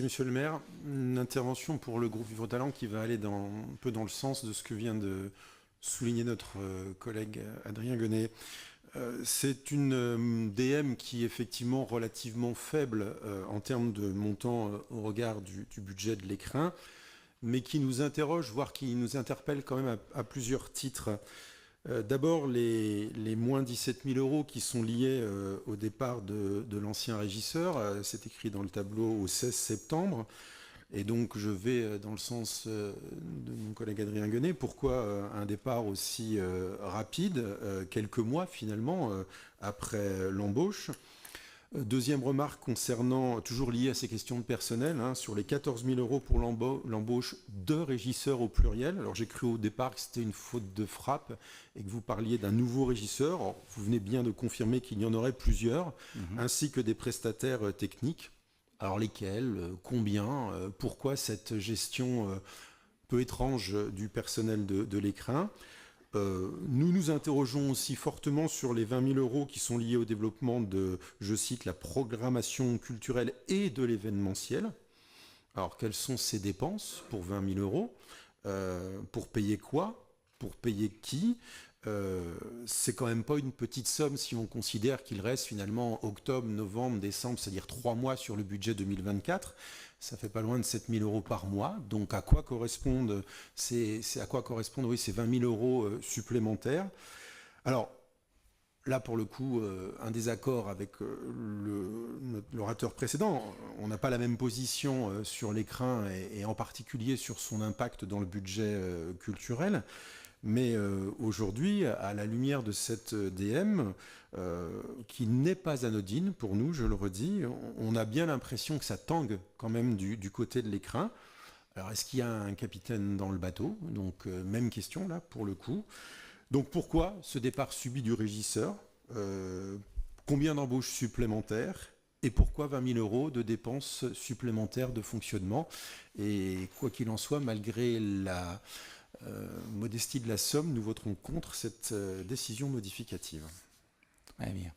Monsieur le maire, une intervention pour le groupe Vivre Talent qui va aller un peu dans le sens de ce que vient de souligner notre collègue Adrien Guenet. C'est une DM qui est effectivement relativement faible en termes de montant au regard du budget de l'écrin, mais qui nous interroge, voire qui nous interpelle quand même à plusieurs titres. D'abord, les moins 17 000 euros qui sont liés au départ de l'ancien régisseur. C'est écrit dans le tableau au 16 septembre. Et donc, je vais dans le sens de mon collègue Adrien Guenet. Pourquoi un départ aussi rapide, quelques mois finalement, après l'embauche? Deuxième remarque concernant, toujours liée à ces questions de personnel, sur les 14 000 euros pour l'embauche de régisseurs au pluriel. Alors j'ai cru au départ que c'était une faute de frappe et que vous parliez d'un nouveau régisseur. Alors, vous venez bien de confirmer qu'il y en aurait plusieurs, ainsi que des prestataires techniques. Alors lesquels, combien, pourquoi cette gestion peu étrange du personnel de l'écrin? Nous nous interrogeons aussi fortement sur les 20 000 euros qui sont liés au développement de, je cite, la programmation culturelle et de l'événementiel. Alors, quelles sont ces dépenses pour 20 000 euros? Pour payer quoi? Pour payer qui? C'est quand même pas une petite somme si on considère qu'il reste finalement octobre, novembre, décembre, c'est-à-dire 3 mois sur le budget 2024. Ça fait pas loin de 7 000 euros par mois. Donc à quoi correspondent ces 20 000 euros supplémentaires? Alors là, pour le coup, un désaccord avec l'orateur précédent. On n'a pas la même position sur l'écrin et en particulier sur son impact dans le budget culturel. Mais aujourd'hui, à la lumière de cette DM, qui n'est pas anodine pour nous, je le redis, on a bien l'impression que ça tangue quand même du côté de l'écrin. Alors, est-ce qu'il y a un capitaine dans le bateau? Donc, même question là, pour le coup. Donc, pourquoi ce départ subi du régisseur? Combien d'embauches supplémentaires? Et pourquoi 20 000 euros de dépenses supplémentaires de fonctionnement? Et quoi qu'il en soit, malgré la modestie de la somme, nous voterons contre cette décision modificative. Très bien.